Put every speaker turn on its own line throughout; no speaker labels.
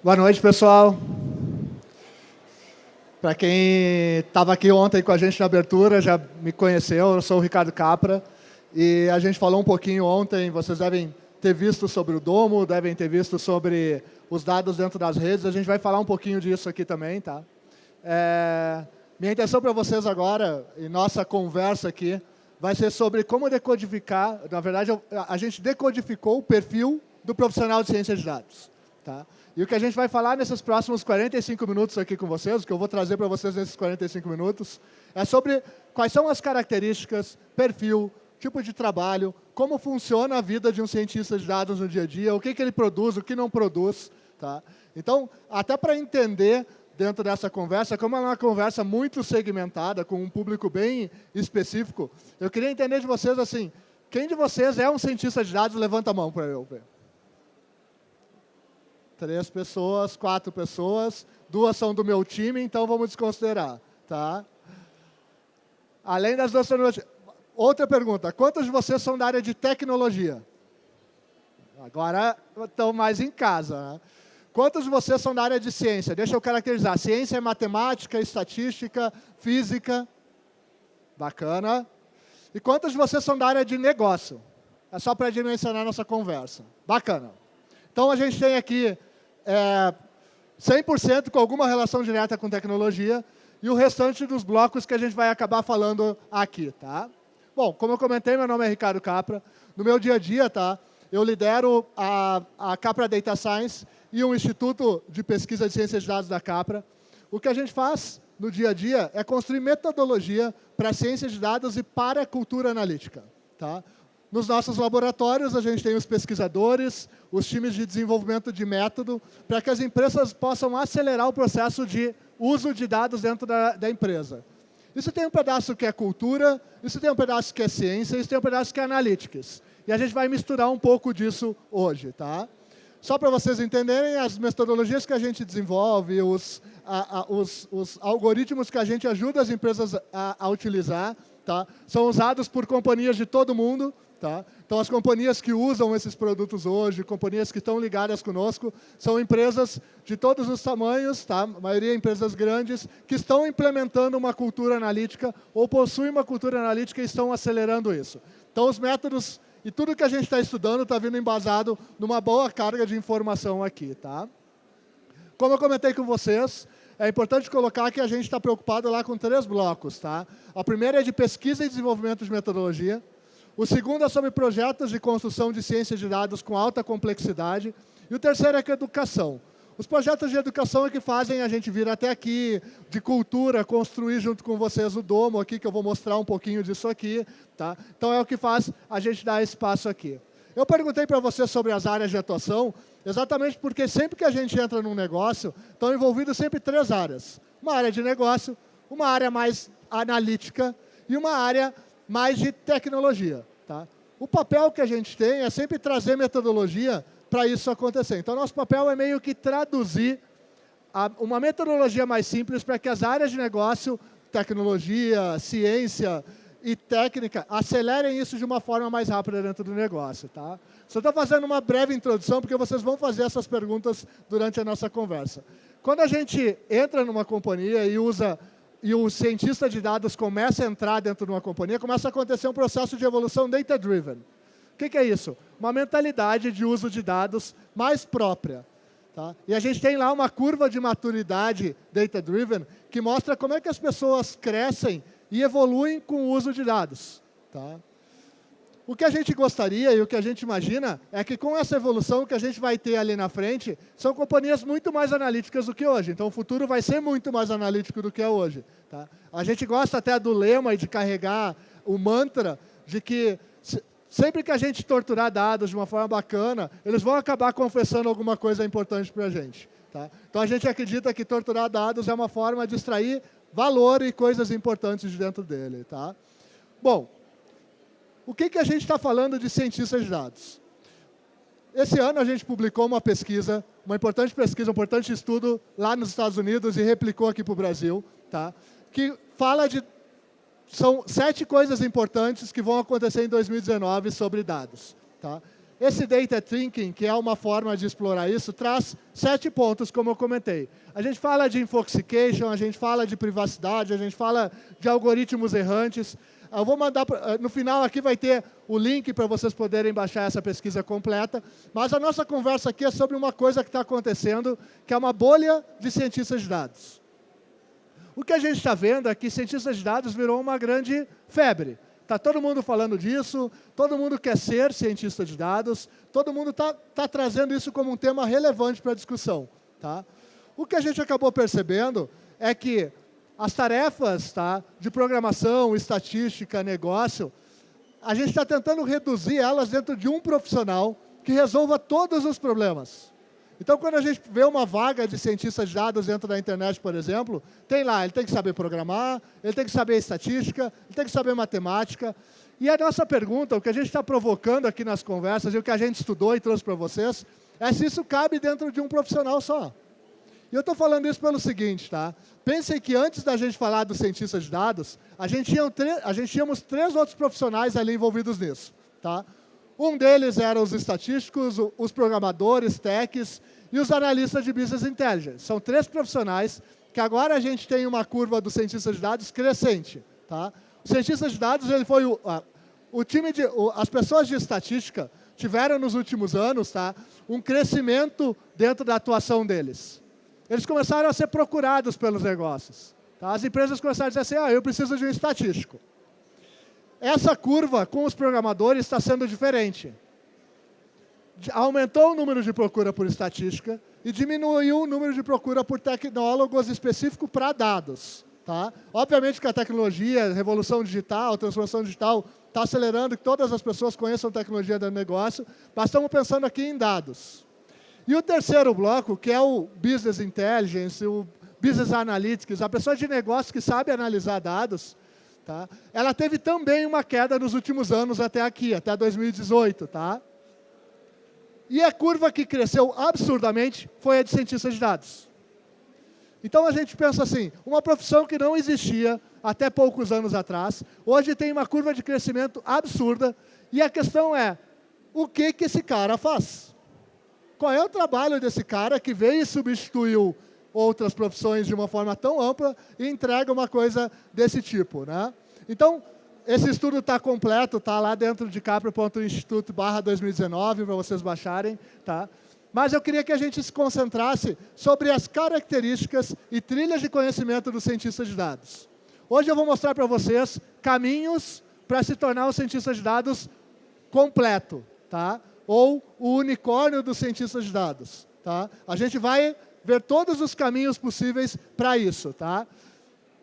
Boa noite, pessoal. Para quem estava aqui ontem com a gente na abertura, já me conheceu, eu sou o Ricardo Capra. E a gente falou um pouquinho ontem, vocês devem ter visto sobre o Domo, devem ter visto sobre os dados dentro das redes. A gente vai falar um pouquinho disso aqui também, tá? Minha intenção para vocês agora, e nossa conversa aqui, vai ser sobre como decodificar. Na verdade, a gente decodificou o perfil do profissional de ciência de dados, tá? E o que a gente vai falar nesses próximos 45 minutos aqui com vocês, o que eu vou trazer para vocês nesses 45 minutos, é sobre quais são as características, perfil, tipo de trabalho, como funciona a vida de um cientista de dados no dia a dia, o que ele produz, o que não produz. Tá? Então, até para entender dentro dessa conversa, como é uma conversa muito segmentada, com um público bem específico, eu queria entender de vocês assim, quem de vocês é um cientista de dados? Levanta a mão para eu ver. 3 pessoas, 4 pessoas, 2 são do meu time, então vamos desconsiderar. Tá? Além das 2 são... Outra pergunta, quantos de vocês são da área de tecnologia? Agora estão mais em casa. Né? Quantos de vocês são da área de ciência? Deixa eu caracterizar. Ciência é matemática, estatística, física. Bacana. E quantos de vocês são da área de negócio? É só para dimensionar a nossa conversa. Bacana. Então, a gente tem aqui 100% com alguma relação direta com tecnologia e o restante dos blocos que a gente vai acabar falando aqui. Tá? Bom, como eu comentei, meu nome é Ricardo Capra. No meu dia a dia, tá, eu lidero a Capra Data Science e um instituto de pesquisa de ciências de dados da Capra. O que a gente faz no dia a dia é construir metodologia para ciências de dados e para a cultura analítica. Tá? Nos nossos laboratórios, a gente tem os pesquisadores, os times de desenvolvimento de método, para que as empresas possam acelerar o processo de uso de dados dentro da empresa. Isso tem um pedaço que é cultura, isso tem um pedaço que é ciência, isso tem um pedaço que é analytics. E a gente vai misturar um pouco disso hoje. Tá? Só para vocês entenderem, as metodologias que a gente desenvolve, os algoritmos que a gente ajuda as empresas a utilizar, tá? São usados por companhias de todo mundo. Tá? Então, as companhias que usam esses produtos hoje, companhias que estão ligadas conosco, são empresas de todos os tamanhos, tá? A maioria empresas grandes, que estão implementando uma cultura analítica ou possuem uma cultura analítica e estão acelerando isso. Então, os métodos e tudo que a gente está estudando está vindo embasado numa boa carga de informação aqui. Tá? Como eu comentei com vocês, é importante colocar que a gente está preocupado lá com 3 blocos. Tá? A primeira é de pesquisa e desenvolvimento de metodologia. O segundo é sobre projetos de construção de ciência de dados com alta complexidade. E o terceiro é com educação. Os projetos de educação é que fazem a gente vir até aqui, de cultura, construir junto com vocês o Domo aqui, que eu vou mostrar um pouquinho disso aqui. Tá? Então, é o que faz a gente dar espaço aqui. Eu perguntei para vocês sobre as áreas de atuação, exatamente porque sempre que a gente entra num negócio, estão envolvidas sempre 3 áreas. Uma área de negócio, uma área mais analítica e uma área mais de tecnologia. Tá? O papel que a gente tem é sempre trazer metodologia para isso acontecer. Então, nosso papel é meio que traduzir uma metodologia mais simples para que as áreas de negócio, tecnologia, ciência e técnica acelerem isso de uma forma mais rápida dentro do negócio. Tá? Só estou fazendo uma breve introdução, porque vocês vão fazer essas perguntas durante a nossa conversa. Quando a gente entra numa companhia e o cientista de dados começa a entrar dentro de uma companhia, começa a acontecer um processo de evolução data-driven. O que é isso? Uma mentalidade de uso de dados mais própria. Tá? E a gente tem lá uma curva de maturidade data-driven que mostra como é que as pessoas crescem e evoluem com o uso de dados. Tá? O que a gente gostaria e o que a gente imagina é que com essa evolução que a gente vai ter ali na frente, são companhias muito mais analíticas do que hoje. Então, o futuro vai ser muito mais analítico do que é hoje. Tá? A gente gosta até do lema e de carregar o mantra de que sempre que a gente torturar dados de uma forma bacana, eles vão acabar confessando alguma coisa importante para a gente. Tá? Então, a gente acredita que torturar dados é uma forma de extrair valor e coisas importantes de dentro dele. Tá? Bom, o que a gente está falando de cientistas de dados? Esse ano a gente publicou uma pesquisa, uma importante pesquisa, um importante estudo lá nos Estados Unidos e replicou aqui para o Brasil, tá? Que fala de... São 7 coisas importantes que vão acontecer em 2019 sobre dados. Tá? esse Data Thinking, que é uma forma de explorar isso, traz 7 pontos, como eu comentei. A gente fala de infoxication, a gente fala de privacidade, a gente fala de algoritmos errantes. Eu vou mandar, no final aqui vai ter o link para vocês poderem baixar essa pesquisa completa, mas a nossa conversa aqui é sobre uma coisa que está acontecendo, que é uma bolha de cientistas de dados. O que a gente está vendo é que cientistas de dados virou uma grande febre. Está todo mundo falando disso, todo mundo quer ser cientista de dados, todo mundo está trazendo isso como um tema relevante para a discussão. Tá? O que a gente acabou percebendo é que as tarefas de programação, estatística, negócio, a gente está tentando reduzir elas dentro de um profissional que resolva todos os problemas. Então, quando a gente vê uma vaga de cientista de dados dentro da internet, por exemplo, tem lá, ele tem que saber programar, ele tem que saber estatística, ele tem que saber matemática. E a nossa pergunta, o que a gente está provocando aqui nas conversas, e o que a gente estudou e trouxe para vocês, é se isso cabe dentro de um profissional só. E eu estou falando isso pelo seguinte, tá? Pensem que antes da gente falar dos cientistas de dados, a gente tínhamos 3 outros profissionais ali envolvidos nisso, tá? Um deles eram os estatísticos, os programadores, techs e os analistas de Business Intelligence. São 3 profissionais que agora a gente tem uma curva dos cientistas de dados crescente, tá? Os cientistas de dados, ele foi as pessoas de estatística tiveram nos últimos anos, tá, um crescimento dentro da atuação deles. Eles começaram a ser procurados pelos negócios. Tá? As empresas começaram a dizer assim, eu preciso de um estatístico. Essa curva com os programadores está sendo diferente. Aumentou o número de procura por estatística e diminuiu o número de procura por tecnólogos específicos para dados. Tá? Obviamente que a tecnologia, a revolução digital, a transformação digital está acelerando que todas as pessoas conheçam a tecnologia do negócio, mas estamos pensando aqui em dados. E o terceiro bloco, que é o Business Intelligence, o Business Analytics, a pessoa de negócio que sabe analisar dados, tá? Ela teve também uma queda nos últimos anos até aqui, até 2018. Tá? E a curva que cresceu absurdamente foi a de cientista de dados. Então a gente pensa assim, uma profissão que não existia até poucos anos atrás, hoje tem uma curva de crescimento absurda, e a questão é, o que esse cara faz? Qual é o trabalho desse cara que veio e substituiu outras profissões de uma forma tão ampla e entrega uma coisa desse tipo, né? Então, esse estudo está completo, está lá dentro de capra.instituto/2019 para vocês baixarem, tá? Mas eu queria que a gente se concentrasse sobre as características e trilhas de conhecimento do cientista de dados. Hoje eu vou mostrar para vocês caminhos para se tornar um cientista de dados completo, tá? Ou o unicórnio dos cientistas de dados. Tá? A gente vai ver todos os caminhos possíveis para isso. Tá?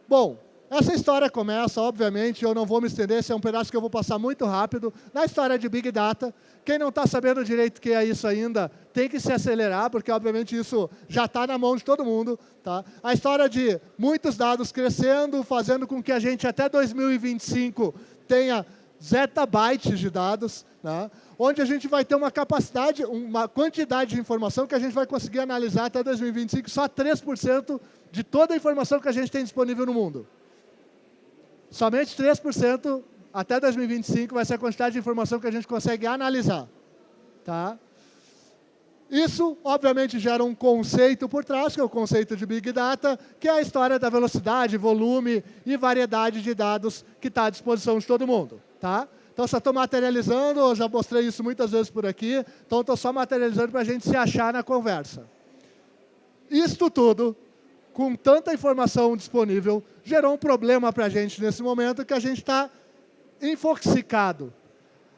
Bom, essa história começa, obviamente, eu não vou me estender, esse é um pedaço que eu vou passar muito rápido, na história de Big Data. Quem não está sabendo direito o que é isso ainda, tem que se acelerar, porque, obviamente, isso já está na mão de todo mundo. Tá? A história de muitos dados crescendo, fazendo com que a gente, até 2025, tenha zettabytes de dados, né? Onde a gente vai ter uma capacidade, uma quantidade de informação que a gente vai conseguir analisar até 2025, só 3% de toda a informação que a gente tem disponível no mundo. Somente 3% até 2025 vai ser a quantidade de informação que a gente consegue analisar. Tá? Isso, obviamente, gera um conceito por trás, que é o conceito de Big Data, que é a história da velocidade, volume e variedade de dados que está à disposição de todo mundo. Tá? Então, só estou materializando, eu já mostrei isso muitas vezes por aqui, então estou só materializando para a gente se achar na conversa. Isto tudo, com tanta informação disponível, gerou um problema para a gente nesse momento, que a gente está infoxicado.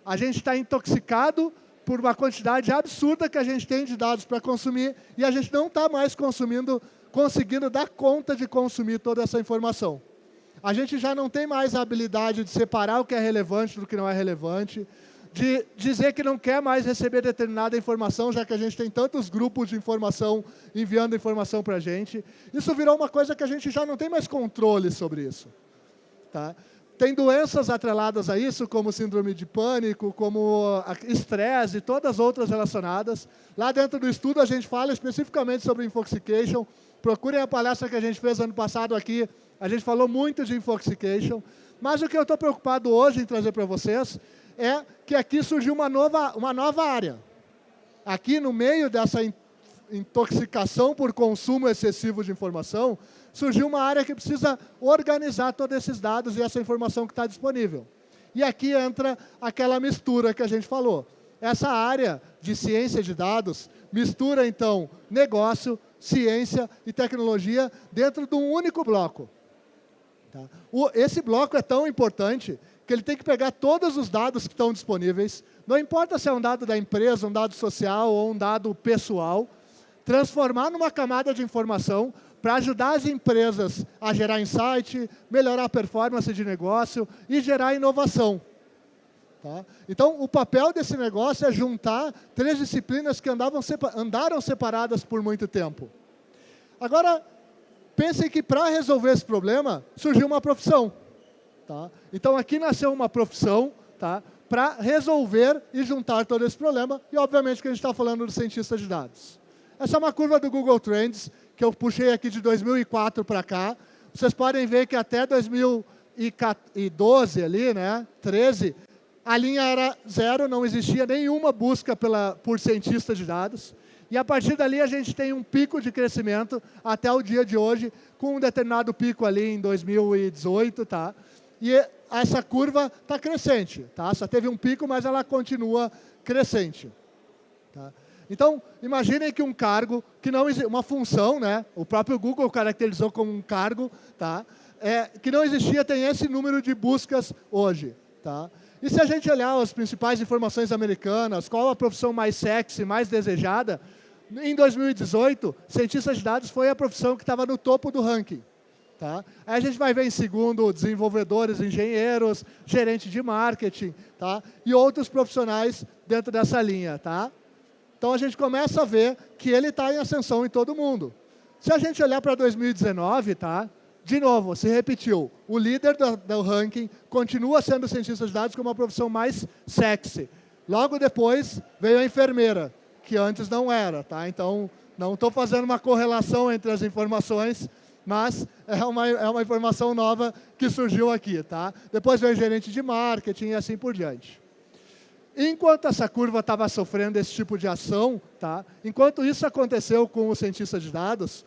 A gente está intoxicado por uma quantidade absurda que a gente tem de dados para consumir, e a gente não está mais conseguindo dar conta de consumir toda essa informação. A gente já não tem mais a habilidade de separar o que é relevante do que não é relevante, de dizer que não quer mais receber determinada informação, já que a gente tem tantos grupos de informação enviando informação para a gente. Isso virou uma coisa que a gente já não tem mais controle sobre isso. Tá? Tem doenças atreladas a isso, como síndrome de pânico, como estresse e todas as outras relacionadas. Lá dentro do estudo a gente fala especificamente sobre infoxication. Procurem a palestra que a gente fez ano passado aqui. A gente falou muito de infoxication, mas o que eu estou preocupado hoje em trazer para vocês é que aqui surgiu uma nova área. Aqui, no meio dessa intoxicação por consumo excessivo de informação, surgiu uma área que precisa organizar todos esses dados e essa informação que está disponível. E aqui entra aquela mistura que a gente falou. Essa área de ciência de dados mistura, então, negócio, ciência e tecnologia dentro de um único bloco. Tá? Esse bloco é tão importante que ele tem que pegar todos os dados que estão disponíveis, não importa se é um dado da empresa, um dado social ou um dado pessoal, transformar numa camada de informação para ajudar as empresas a gerar insight, melhorar a performance de negócio e gerar inovação. Tá? Então, o papel desse negócio é juntar 3 disciplinas que andaram separadas por muito tempo. Agora, pensem que para resolver esse problema, surgiu uma profissão. Tá? Então, aqui nasceu uma profissão, tá? Para resolver e juntar todo esse problema, e obviamente que a gente está falando do cientista de dados. Essa é uma curva do Google Trends, que eu puxei aqui de 2004 para cá. Vocês podem ver que até 2012, ali, né, 13, a linha era 0, não existia nenhuma busca por cientista de dados. E a partir dali a gente tem um pico de crescimento até o dia de hoje, com um determinado pico ali em 2018, tá? E essa curva está crescente, tá? Só teve um pico, mas ela continua crescente. Tá? Então, imaginem que um cargo, que não uma função, né? O próprio Google caracterizou como um cargo, tá? Que não existia, tem esse número de buscas hoje. Tá? E se a gente olhar as principais informações americanas, qual a profissão mais sexy, mais desejada, em 2018, cientista de dados foi a profissão que estava no topo do ranking. Tá? Aí a gente vai ver em segundo desenvolvedores, engenheiros, gerente de marketing, tá? E outros profissionais dentro dessa linha. Tá? Então a gente começa a ver que ele está em ascensão em todo mundo. Se a gente olhar para 2019, tá? De novo, se repetiu, o líder do ranking continua sendo cientista de dados como a profissão mais sexy. Logo depois veio a enfermeira, que antes não era. Tá? Então, não estou fazendo uma correlação entre as informações, mas é uma informação nova que surgiu aqui. Tá? Depois veio o gerente de marketing e assim por diante. Enquanto essa curva estava sofrendo esse tipo de ação, tá? Enquanto isso aconteceu com o cientista de dados,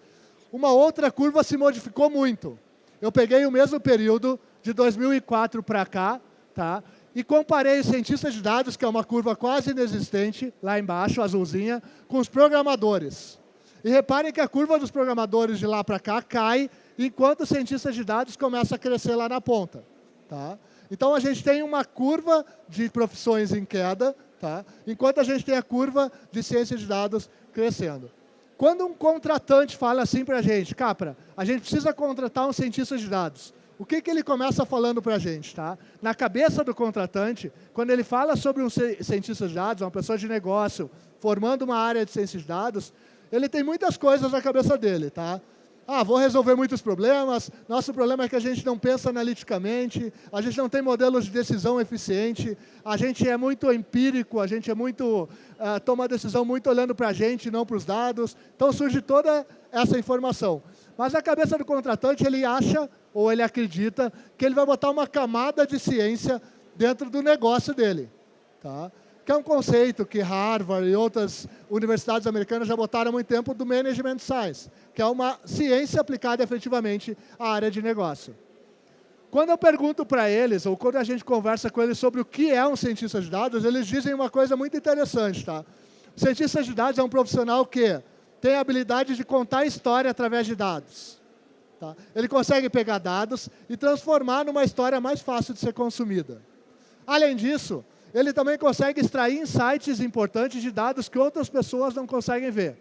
uma outra curva se modificou muito. Eu peguei o mesmo período, de 2004 para cá, tá? E comparei os cientistas de dados, que é uma curva quase inexistente, lá embaixo, azulzinha, com os programadores. E reparem que a curva dos programadores de lá para cá cai, enquanto os cientistas de dados começam a crescer lá na ponta. Tá? Então, a gente tem uma curva de profissões em queda, tá? Enquanto a gente tem a curva de ciência de dados crescendo. Quando um contratante fala assim para a gente, Capra, a gente precisa contratar um cientista de dados, o que ele começa falando para a gente? Tá? Na cabeça do contratante, quando ele fala sobre um cientista de dados, uma pessoa de negócio, formando uma área de ciência de dados, ele tem muitas coisas na cabeça dele. Tá? Vou resolver muitos problemas, nosso problema é que a gente não pensa analiticamente, a gente não tem modelos de decisão eficiente, a gente é muito empírico, a gente é muito, toma decisão muito olhando para a gente, não para os dados. Então surge toda essa informação. Mas na cabeça do contratante ele acha, ou ele acredita, que ele vai botar uma camada de ciência dentro do negócio dele. Tá? Que é um conceito que Harvard e outras universidades americanas já botaram há muito tempo do Management Science, que é uma ciência aplicada efetivamente à área de negócio. Quando eu pergunto para eles, ou quando a gente conversa com eles sobre o que é um cientista de dados, eles dizem uma coisa muito interessante. Tá? O cientista de dados é um profissional que tem a habilidade de contar história através de dados. Tá? Ele consegue pegar dados e transformar numa história mais fácil de ser consumida. Além disso, ele também consegue extrair insights importantes de dados que outras pessoas não conseguem ver.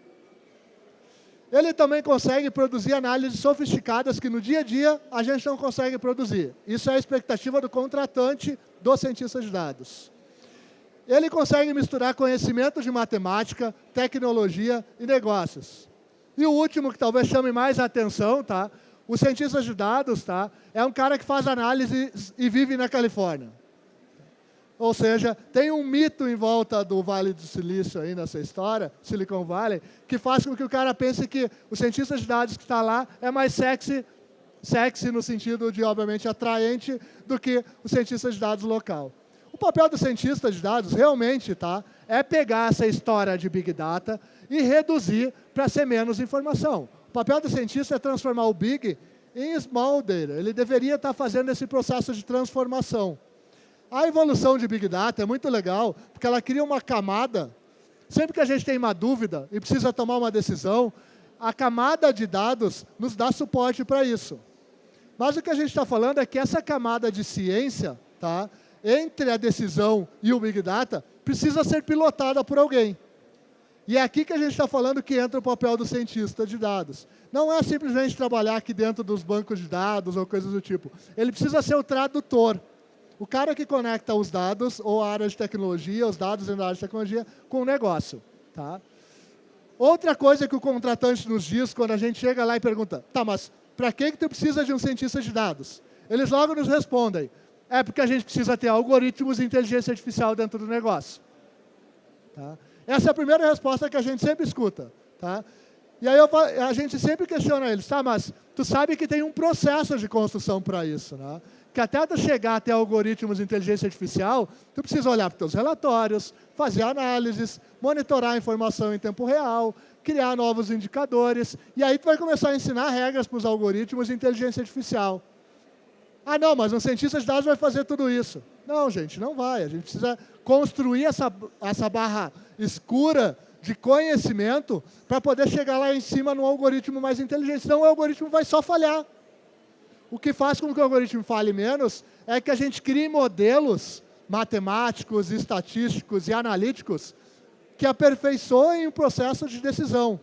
Ele também consegue produzir análises sofisticadas que no dia a dia a gente não consegue produzir. Isso é a expectativa do contratante do cientista de dados. Ele consegue misturar conhecimento de matemática, tecnologia e negócios. E o último, que talvez chame mais a atenção, tá? O cientista de dados, tá? É um cara que faz análises e vive na Califórnia. Ou seja, tem um mito em volta do Vale do Silício aí nessa história, Silicon Valley, que faz com que o cara pense que o cientista de dados que está lá é mais sexy no sentido de, obviamente, atraente, do que o cientista de dados local. O papel do cientista de dados realmente é pegar essa história de Big Data e reduzir para ser menos informação. O papel do cientista é transformar o Big em Small Data. Ele deveria estar fazendo esse processo de transformação. A evolução de Big Data é muito legal, porque ela cria uma camada. Sempre que a gente tem uma dúvida e precisa tomar uma decisão, a camada de dados nos dá suporte para isso. Mas o que a gente está falando é que essa camada de ciência, entre a decisão e o Big Data, precisa ser pilotada por alguém. E é aqui que a gente está falando que entra o papel do cientista de dados. Não é simplesmente trabalhar aqui dentro dos bancos de dados ou coisas do tipo. Ele precisa ser o tradutor. O cara que conecta os dados, ou a área de tecnologia, os dados dentro da área de tecnologia, com o negócio. Outra coisa que o contratante nos diz, quando a gente chega lá e pergunta, mas para que tu precisa de um cientista de dados? Eles logo nos respondem, é porque a gente precisa ter algoritmos e inteligência artificial dentro do negócio. Essa é a primeira resposta que a gente sempre escuta. E aí a gente sempre questiona eles, mas tu sabe que tem um processo de construção para isso, que até tu chegar até algoritmos de inteligência artificial, tu precisa olhar para os teus relatórios, fazer análises, monitorar a informação em tempo real, criar novos indicadores, e aí tu vai começar a ensinar regras para os algoritmos de inteligência artificial. Não, mas um cientista de dados vai fazer tudo isso. Não, gente, não vai. A gente precisa construir essa barra escura de conhecimento para poder chegar lá em cima num algoritmo mais inteligente. Senão o algoritmo vai só falhar. O que faz com que o algoritmo falhe menos é que a gente crie modelos matemáticos, estatísticos e analíticos que aperfeiçoem o processo de decisão.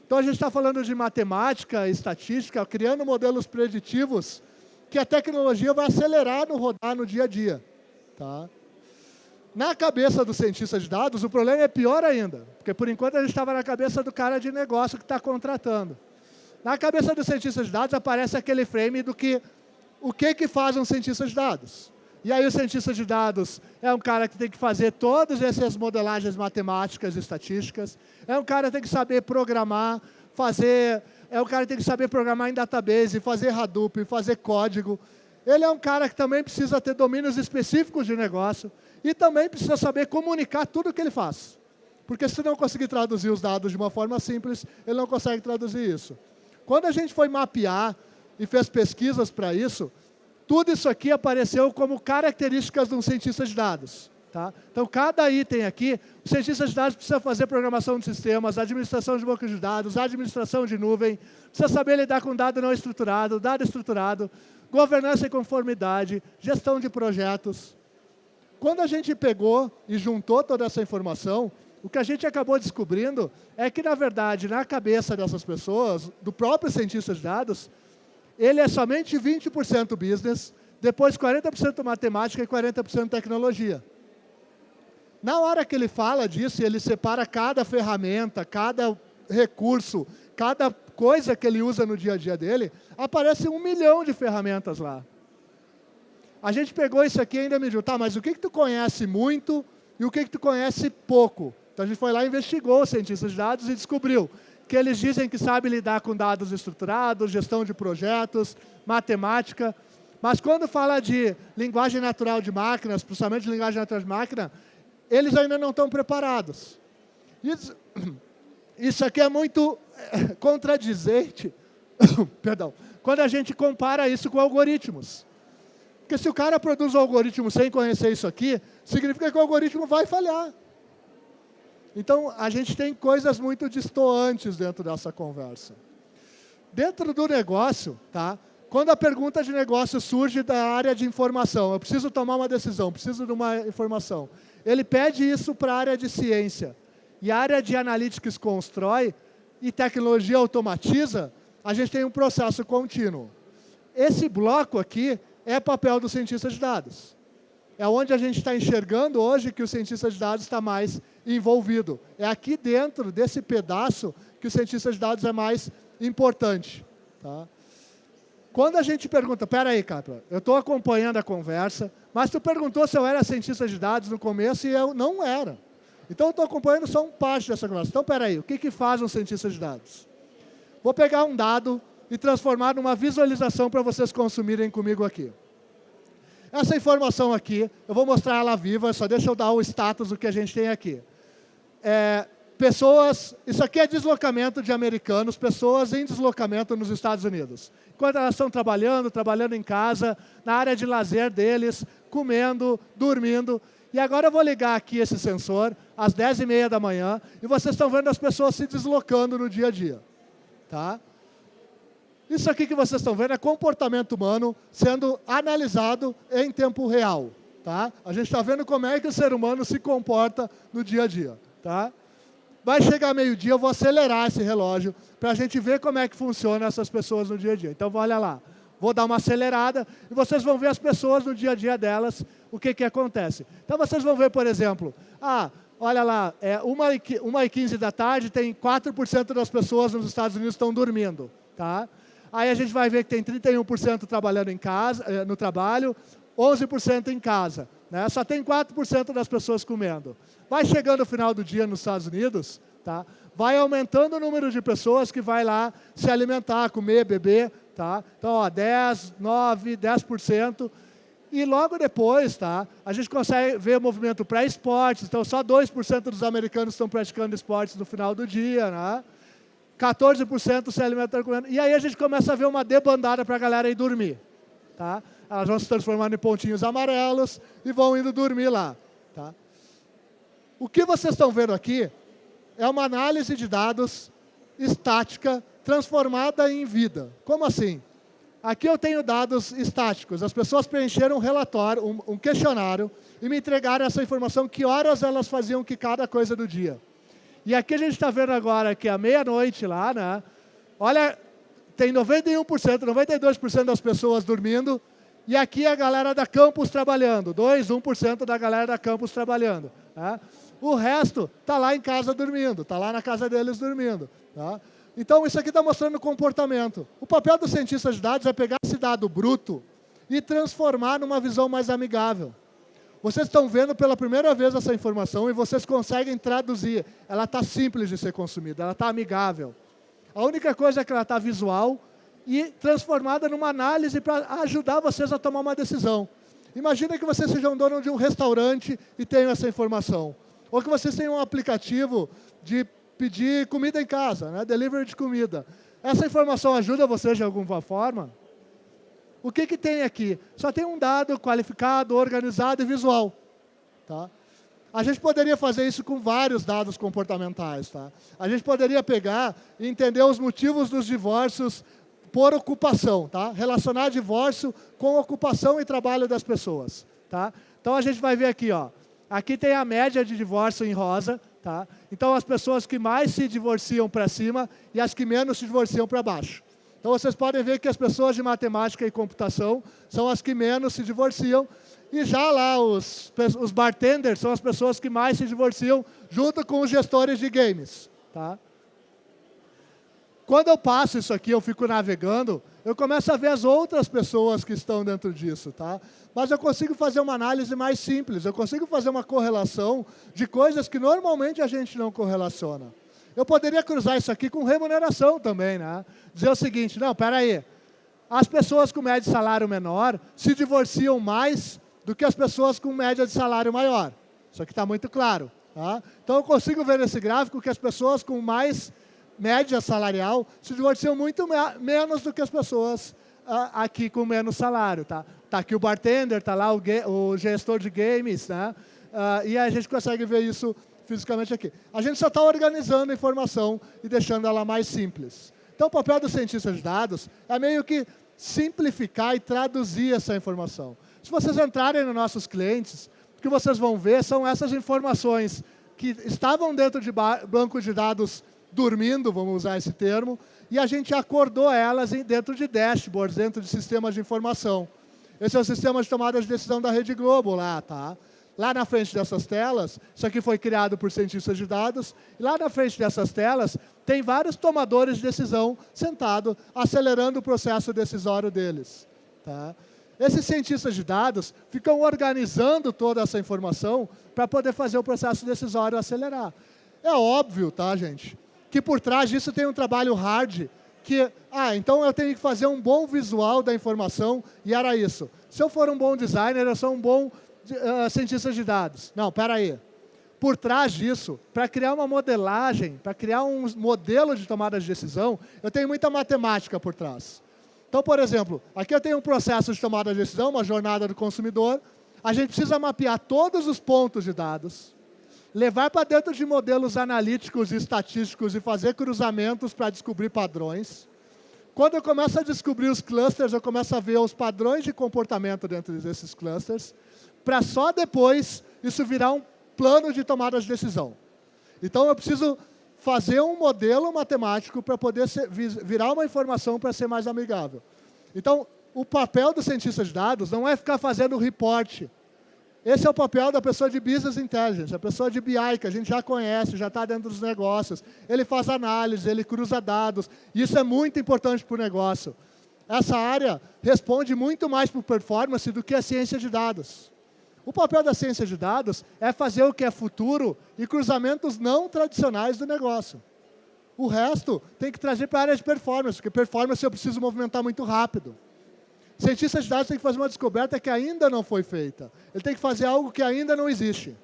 Então, a gente está falando de matemática, estatística, criando modelos preditivos que a tecnologia vai acelerar no rodar no dia a dia. Na cabeça do cientista de dados, o problema é pior ainda, porque, por enquanto, a gente estava na cabeça do cara de negócio que está contratando. Na cabeça do cientista de dados aparece aquele frame do que o que faz um cientista de dados. E aí o cientista de dados é um cara que tem que fazer todas essas modelagens matemáticas e estatísticas, é um cara que tem que saber programar, é um cara que tem que saber programar em database, fazer Hadoop, fazer código. Ele é um cara que também precisa ter domínios específicos de negócio e também precisa saber comunicar tudo o que ele faz. Porque se não conseguir traduzir os dados de uma forma simples, ele não consegue traduzir isso. Quando a gente foi mapear e fez pesquisas para isso, tudo isso aqui apareceu como características de um cientista de dados. Então, cada item aqui, o cientista de dados precisa fazer programação de sistemas, administração de bancos de dados, administração de nuvem, precisa saber lidar com dado não estruturado, dado estruturado, governança e conformidade, gestão de projetos. Quando a gente pegou e juntou toda essa informação, o que a gente acabou descobrindo é que, na verdade, na cabeça dessas pessoas, do próprio cientista de dados, ele é somente 20% business, depois 40% matemática e 40% tecnologia. Na hora que ele fala disso, ele separa cada ferramenta, cada recurso, cada coisa que ele usa no dia a dia dele, aparece 1 milhão de ferramentas lá. A gente pegou isso aqui e ainda mediu, mas o que tu conhece muito e o que tu conhece pouco? Então, a gente foi lá e investigou os cientistas de dados e descobriu que eles dizem que sabem lidar com dados estruturados, gestão de projetos, matemática, mas quando fala de linguagem natural de máquinas, processamento de linguagem natural de máquina, eles ainda não estão preparados. Isso aqui é muito contradizente, perdão, quando a gente compara isso com algoritmos. Porque se o cara produz um algoritmo sem conhecer isso aqui, significa que o algoritmo vai falhar. Então, a gente tem coisas muito distantes dentro dessa conversa. Dentro do negócio, quando a pergunta de negócio surge da área de informação, eu preciso tomar uma decisão, preciso de uma informação, ele pede isso para a área de ciência. E a área de analytics constrói e tecnologia automatiza, a gente tem um processo contínuo. Esse bloco aqui é papel do cientista de dados. É onde a gente está enxergando hoje que o cientista de dados está mais envolvido. É aqui dentro desse pedaço que o cientista de dados é mais importante. Quando a gente pergunta, peraí, Capra, eu estou acompanhando a conversa, mas tu perguntou se eu era cientista de dados no começo e eu não era. Então, eu estou acompanhando só uma parte dessa conversa. Então, peraí, o que faz um cientista de dados? Vou pegar um dado e transformar numa visualização para vocês consumirem comigo aqui. Essa informação aqui, eu vou mostrar ela viva, só deixa eu dar o status do que a gente tem aqui. Pessoas, isso aqui é deslocamento de americanos, pessoas em deslocamento nos Estados Unidos. Enquanto elas estão trabalhando em casa, na área de lazer deles, comendo, dormindo. E agora eu vou ligar aqui esse sensor, às 10h30 da manhã, e vocês estão vendo as pessoas se deslocando no dia a dia. Tá? Isso aqui que vocês estão vendo é comportamento humano sendo analisado em tempo real. Tá? A gente está vendo como é que o ser humano se comporta no dia a dia. Tá? Vai chegar meio-dia, eu vou acelerar esse relógio para a gente ver como é que funciona essas pessoas no dia a dia. Então, olha lá. Vou dar uma acelerada e vocês vão ver as pessoas no dia a dia delas, o que acontece. Então, vocês vão ver, por exemplo, olha lá, 1h15 da tarde, tem 4% das pessoas nos Estados Unidos estão dormindo. Tá? Aí a gente vai ver que tem 31% trabalhando em casa, no trabalho, 11% em casa. Né? Só tem 4% das pessoas comendo. Vai chegando o final do dia nos Estados Unidos, tá? Vai aumentando o número de pessoas que vai lá se alimentar, comer, beber. Tá? Então, 10, 9, 10%. E logo depois, tá? A gente consegue ver o movimento pré-esportes. Então, só 2% dos americanos estão praticando esportes no final do dia. Né? 14% se alimentando comendo. E aí a gente começa a ver uma debandada para a galera ir dormir. Tá? Elas vão se transformando em pontinhos amarelos e vão indo dormir lá. Tá? O que vocês estão vendo aqui é uma análise de dados estática transformada em vida. Como assim? Aqui eu tenho dados estáticos. As pessoas preencheram um relatório, um questionário, e me entregaram essa informação, que horas elas faziam que cada coisa do dia. E aqui a gente está vendo agora que à meia-noite lá, né? Olha, tem 91%, 92% das pessoas dormindo, e aqui a galera da campus trabalhando, 1% da galera da campus trabalhando. Tá? O resto está lá em casa dormindo, está lá na casa deles dormindo. Tá? Então, isso aqui está mostrando comportamento. O papel do cientista de dados é pegar esse dado bruto e transformar numa visão mais amigável. Vocês estão vendo pela primeira vez essa informação e vocês conseguem traduzir. Ela está simples de ser consumida, ela está amigável. A única coisa é que ela está visual e transformada numa análise para ajudar vocês a tomar uma decisão. Imagina que vocês sejam dono de um restaurante e tenham essa informação. Ou que vocês tenham um aplicativo de pedir comida em casa, né? Delivery de comida. Essa informação ajuda vocês de alguma forma? O que tem aqui? Só tem um dado qualificado, organizado e visual. Tá? A gente poderia fazer isso com vários dados comportamentais. Tá? A gente poderia pegar e entender os motivos dos divórcios por ocupação. Tá? Relacionar divórcio com ocupação e trabalho das pessoas. Tá? Então, a gente vai ver aqui, ó. Aqui tem a média de divórcio em rosa. Tá? Então, as pessoas que mais se divorciam para cima e as que menos se divorciam para baixo. Então, vocês podem ver que as pessoas de matemática e computação são as que menos se divorciam. E já lá, os bartenders são as pessoas que mais se divorciam, junto com os gestores de games. Tá? Quando eu passo isso aqui, eu fico navegando, eu começo a ver as outras pessoas que estão dentro disso. Tá? Mas eu consigo fazer uma análise mais simples, eu consigo fazer uma correlação de coisas que normalmente a gente não correlaciona. Eu poderia cruzar isso aqui com remuneração também, né? Dizer o seguinte, não, espera aí, as pessoas com média de salário menor se divorciam mais do que as pessoas com média de salário maior. Isso aqui está muito claro. Tá? Então, eu consigo ver nesse gráfico que as pessoas com mais média salarial se divorciam muito menos do que as pessoas aqui com menos salário. Tá? Tá aqui o bartender, está lá o gestor de games, né? E a gente consegue ver isso fisicamente aqui. A gente só está organizando a informação e deixando ela mais simples. Então, o papel do cientista de dados é meio que simplificar e traduzir essa informação. Se vocês entrarem nos nossos clientes, o que vocês vão ver são essas informações que estavam dentro de banco de dados dormindo, vamos usar esse termo, e a gente acordou elas dentro de dashboards, dentro de sistemas de informação. Esse é o sistema de tomada de decisão da Rede Globo lá, tá? Lá na frente dessas telas, isso aqui foi criado por cientistas de dados, e lá na frente dessas telas tem vários tomadores de decisão sentados, acelerando o processo decisório deles. Tá? Esses cientistas de dados ficam organizando toda essa informação para poder fazer o processo decisório acelerar. É óbvio, tá, gente, que por trás disso tem um trabalho hard, que, então eu tenho que fazer um bom visual da informação, e era isso. Se eu for um bom designer, eu sou um bom cientista de dados. Não, espera aí. Por trás disso, para criar uma modelagem, para criar um modelo de tomada de decisão, eu tenho muita matemática por trás. Então, por exemplo, aqui eu tenho um processo de tomada de decisão, uma jornada do consumidor. A gente precisa mapear todos os pontos de dados, levar para dentro de modelos analíticos e estatísticos e fazer cruzamentos para descobrir padrões. Quando eu começo a descobrir os clusters, eu começo a ver os padrões de comportamento dentro desses clusters, para só depois isso virar um plano de tomada de decisão. Então, eu preciso fazer um modelo matemático para poder virar uma informação para ser mais amigável. Então, o papel do cientista de dados não é ficar fazendo report. Esse é o papel da pessoa de Business Intelligence, a pessoa de BI, que a gente já conhece, já está dentro dos negócios. Ele faz análise, ele cruza dados. E isso é muito importante para o negócio. Essa área responde muito mais por performance do que a ciência de dados. O papel da ciência de dados é fazer o que é futuro e cruzamentos não tradicionais do negócio. O resto tem que trazer para a área de performance, porque performance eu preciso movimentar muito rápido. O cientista de dados tem que fazer uma descoberta que ainda não foi feita. Ele tem que fazer algo que ainda não existe.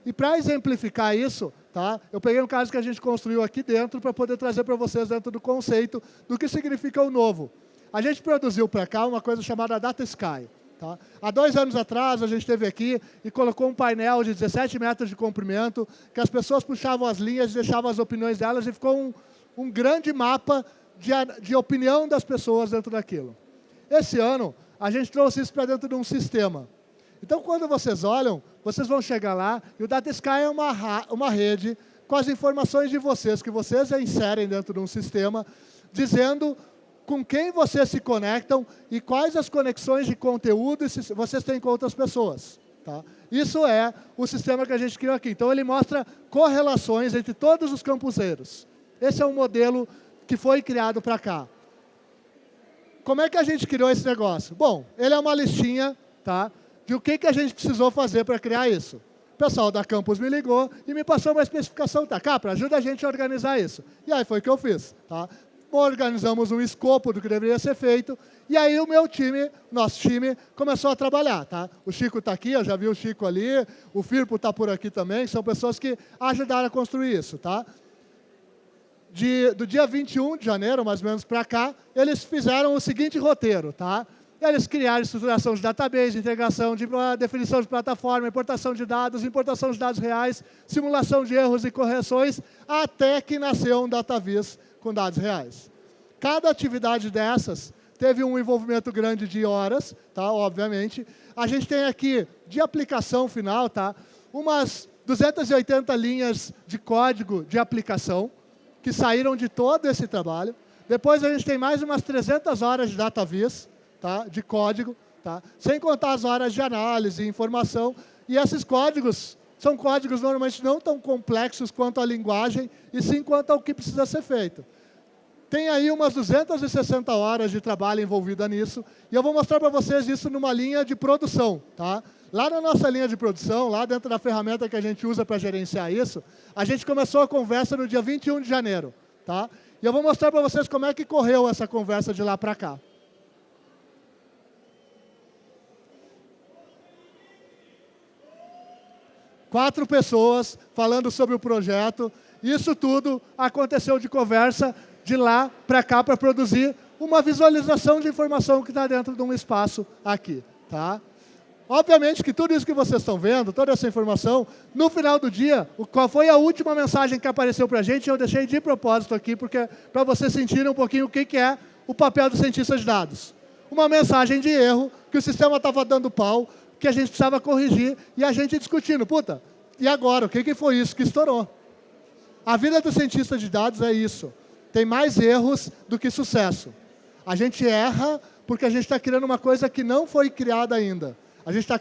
E para exemplificar isso, tá, eu peguei um caso que a gente construiu aqui dentro para poder trazer para vocês dentro do conceito do que significa o novo. A gente produziu para cá uma coisa chamada Data Sky. Tá? Há 2 anos atrás, a gente esteve aqui e colocou um painel de 17 metros de comprimento, que as pessoas puxavam as linhas, deixavam as opiniões delas, e ficou um grande mapa de opinião das pessoas dentro daquilo. Esse ano, a gente trouxe isso para dentro de um sistema. Então, quando vocês olham, vocês vão chegar lá, e o Data Sky é uma rede com as informações de vocês, que vocês inserem dentro de um sistema, dizendo com quem vocês se conectam e quais as conexões de conteúdo vocês têm com outras pessoas. Tá? Isso é o sistema que a gente criou aqui. Então, ele mostra correlações entre todos os campuseiros. Esse é um modelo que foi criado para cá. Como é que a gente criou esse negócio? Bom, ele é uma listinha, tá, de o que a gente precisou fazer para criar isso. O pessoal da Campus me ligou e me passou uma especificação. Tá, Capra, ajuda a gente a organizar isso. E aí foi o que eu fiz. Tá? Organizamos um escopo do que deveria ser feito, e aí o meu time, nosso time, começou a trabalhar. Tá? O Chico está aqui, eu já vi o Chico ali, o Firpo está por aqui também, são pessoas que ajudaram a construir isso. Tá? Do dia 21 de janeiro, mais ou menos, para cá, eles fizeram o seguinte roteiro. Tá? Eles criaram estruturação de database, integração de definição de plataforma, importação de dados reais, simulação de erros e correções, até que nasceu um DataVis com dados reais. Cada atividade dessas teve um envolvimento grande de horas, tá? Obviamente. A gente tem aqui, de aplicação final, tá? Umas 280 linhas de código de aplicação, que saíram de todo esse trabalho. Depois a gente tem mais umas 300 horas de DataVis, tá? De código, tá? Sem contar as horas de análise e informação. E esses códigos são códigos normalmente não tão complexos quanto a linguagem, e sim quanto ao que precisa ser feito. Tem aí umas 260 horas de trabalho envolvida nisso, e eu vou mostrar para vocês isso numa linha de produção. Tá? Lá na nossa linha de produção, lá dentro da ferramenta que a gente usa para gerenciar isso, a gente começou a conversa no dia 21 de janeiro. Tá? E eu vou mostrar para vocês como é que correu essa conversa de lá para cá. Quatro pessoas falando sobre o projeto. Isso tudo aconteceu de conversa de lá para cá para produzir uma visualização de informação que está dentro de um espaço aqui. Tá? Obviamente que tudo isso que vocês estão vendo, toda essa informação, no final do dia, qual foi a última mensagem que apareceu para a gente, eu deixei de propósito aqui, porque para vocês sentirem um pouquinho o que é o papel do cientista de dados. Uma mensagem de erro, que o sistema estava dando pau, que a gente precisava corrigir, e a gente discutindo, puta, e agora, o que foi isso que estourou? A vida do cientista de dados é isso. Tem mais erros do que sucesso. A gente erra porque a gente está criando uma coisa que não foi criada ainda. A gente está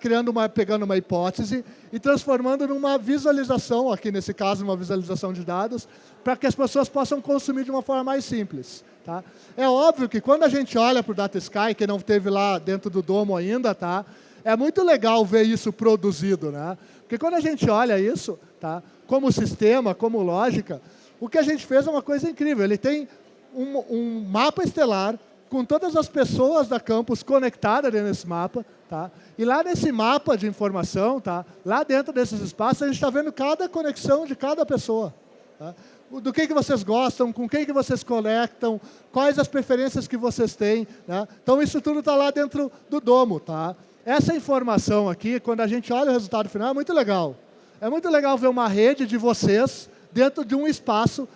pegando uma hipótese e transformando numa visualização, aqui nesse caso, uma visualização de dados, para que as pessoas possam consumir de uma forma mais simples. Tá? É óbvio que quando a gente olha para o Data Sky, que não teve lá dentro do domo ainda, tá? É muito legal ver isso produzido, né? Porque quando a gente olha isso, tá? Como sistema, como lógica, o que a gente fez é uma coisa incrível. Ele tem um mapa estelar com todas as pessoas da campus conectadas dentro desse mapa, tá? E lá nesse mapa de informação, tá? Lá dentro desses espaços, a gente está vendo cada conexão de cada pessoa. Tá? Do que vocês gostam, com quem que vocês conectam, quais as preferências que vocês têm. Né? Então, isso tudo está lá dentro do domo. Tá? Essa informação aqui, quando a gente olha o resultado final, é muito legal. É muito legal ver uma rede de vocês dentro de um espaço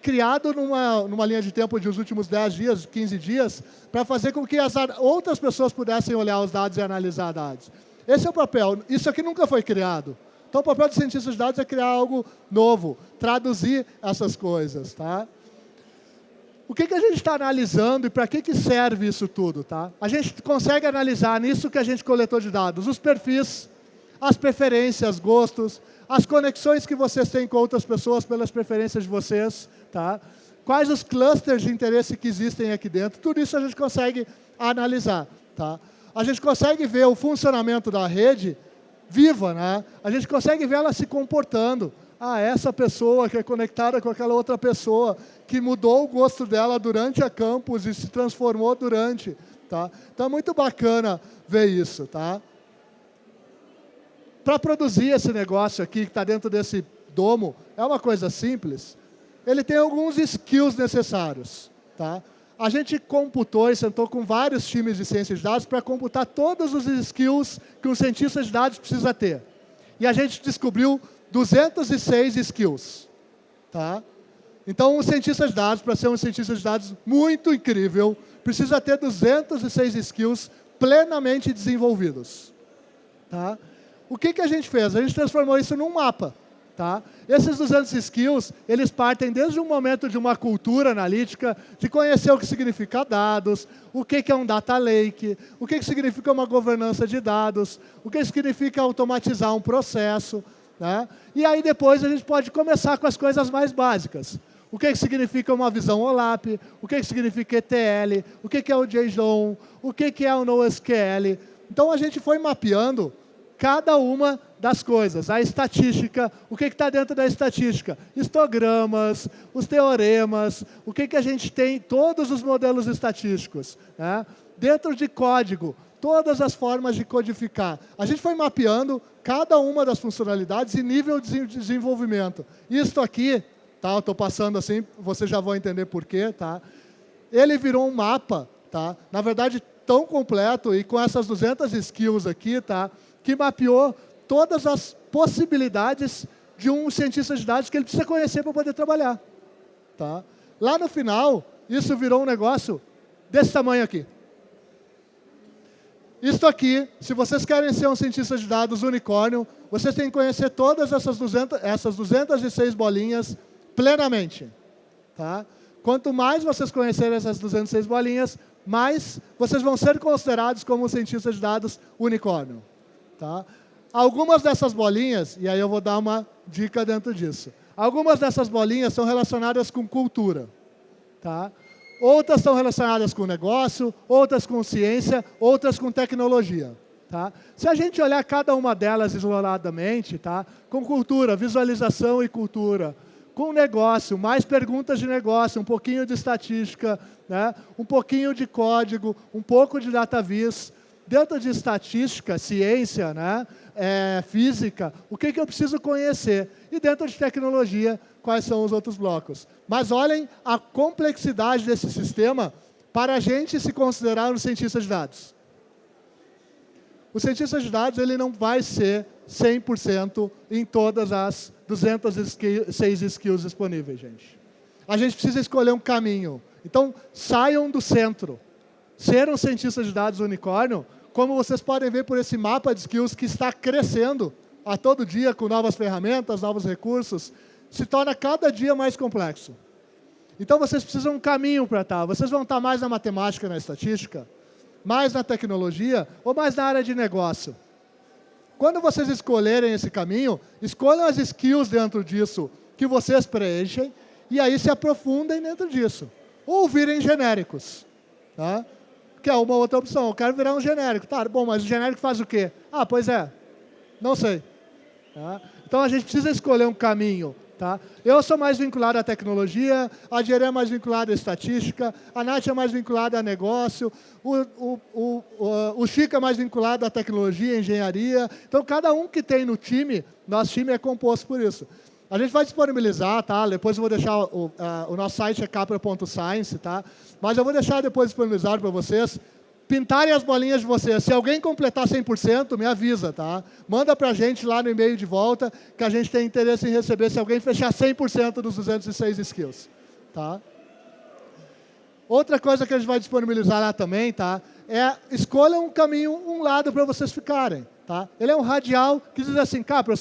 criado numa linha de tempo de os últimos 10 dias, 15 dias, para fazer com que as outras pessoas pudessem olhar os dados e analisar dados. Esse é o papel. Isso aqui nunca foi criado. Então, o papel do cientista de dados é criar algo novo, traduzir essas coisas. Tá? O que a gente está analisando e para que serve isso tudo? Tá? A gente consegue analisar nisso que a gente coletou de dados, os perfis, as preferências, gostos, as conexões que vocês têm com outras pessoas pelas preferências de vocês, tá? Quais os clusters de interesse que existem aqui dentro, tudo isso a gente consegue analisar. Tá? A gente consegue ver o funcionamento da rede viva, né? A gente consegue ver ela se comportando. Ah, essa pessoa que é conectada com aquela outra pessoa, que mudou o gosto dela durante a campus e se transformou durante. Tá? Então é muito bacana ver isso. Tá? Para produzir esse negócio aqui, que está dentro desse domo, é uma coisa simples. Ele tem alguns skills necessários. Tá? A gente computou e sentou com vários times de ciência de dados para computar todos os skills que um cientista de dados precisa ter. E a gente descobriu 206 skills. Tá? Então, um cientista de dados, para ser um cientista de dados muito incrível, precisa ter 206 skills plenamente desenvolvidos. Tá? O que a gente fez? A gente transformou isso num mapa. Tá? Esses 200 skills, eles partem desde um momento de uma cultura analítica, de conhecer o que significa dados, o que é um data lake, o que significa uma governança de dados, o que significa automatizar um processo. Né? E aí depois a gente pode começar com as coisas mais básicas. O que significa uma visão OLAP, o que significa ETL, o que é o JSON, o que é o NoSQL. Então a gente foi mapeando cada uma das coisas. A estatística, o que está dentro da estatística? Histogramas, os teoremas, o que a gente tem, todos os modelos estatísticos. Né? Dentro de código, todas as formas de codificar. A gente foi mapeando cada uma das funcionalidades e nível de desenvolvimento. Isto aqui, tá? Eu estou passando assim, vocês já vão entender por quê. Tá? Ele virou um mapa, tá? Na verdade, tão completo e com essas 200 skills aqui, tá? Que mapeou todas as possibilidades de um cientista de dados que ele precisa conhecer para poder trabalhar. Tá? Lá no final, isso virou um negócio desse tamanho aqui. Isto aqui, se vocês querem ser um cientista de dados unicórnio, vocês têm que conhecer todas essas 206 bolinhas plenamente. Tá? Quanto mais vocês conhecerem essas 206 bolinhas, mais vocês vão ser considerados como um cientista de dados unicórnio. Tá? Algumas dessas bolinhas, e aí eu vou dar uma dica dentro disso. Algumas dessas bolinhas são relacionadas com cultura. Tá? Outras estão relacionadas com negócio, outras com ciência, outras com tecnologia. Tá? Se a gente olhar cada uma delas isoladamente, tá? Com cultura, visualização e cultura, com negócio, mais perguntas de negócio, um pouquinho de estatística, né? Um pouquinho de código, um pouco de data vis. Dentro de estatística, ciência, né? Física, o que eu preciso conhecer? E dentro de tecnologia, quais são os outros blocos? Mas olhem a complexidade desse sistema para a gente se considerar um cientista de dados. O cientista de dados ele não vai ser 100% em todas as 206 skills disponíveis, gente. A gente precisa escolher um caminho. Então, saiam do centro. Ser um cientista de dados unicórnio, como vocês podem ver por esse mapa de skills que está crescendo a todo dia com novas ferramentas, novos recursos, se torna cada dia mais complexo. Então, vocês precisam de um caminho para estar. Vocês vão estar mais na matemática, na estatística, mais na tecnologia ou mais na área de negócio. Quando vocês escolherem esse caminho, escolham as skills dentro disso que vocês preenchem e aí se aprofundem dentro disso. Ou virem genéricos. Tá? Que é uma outra opção. Eu quero virar um genérico. Tá, bom, mas o genérico faz o quê? Ah, pois é. Não sei. Tá? Então, a gente precisa escolher um caminho Tá? Eu sou mais vinculado à tecnologia, a Jerê é mais vinculada à estatística, a Nath é mais vinculada a negócio, o Chico é mais vinculado à tecnologia, engenharia. Então, cada um que tem no time, nosso time é composto por isso. A gente vai disponibilizar, tá? Depois eu vou deixar o nosso site é capra.science, tá? Mas eu vou deixar depois disponibilizado para vocês pintarem as bolinhas de vocês. Se alguém completar 100%, me avisa, tá? Manda para a gente lá no e-mail de volta, que a gente tem interesse em receber se alguém fechar 100% dos 206 skills, tá? Outra coisa que a gente vai disponibilizar lá também, tá? Escolha um caminho, um lado para vocês ficarem, tá? Ele é um radial que diz assim, Capra,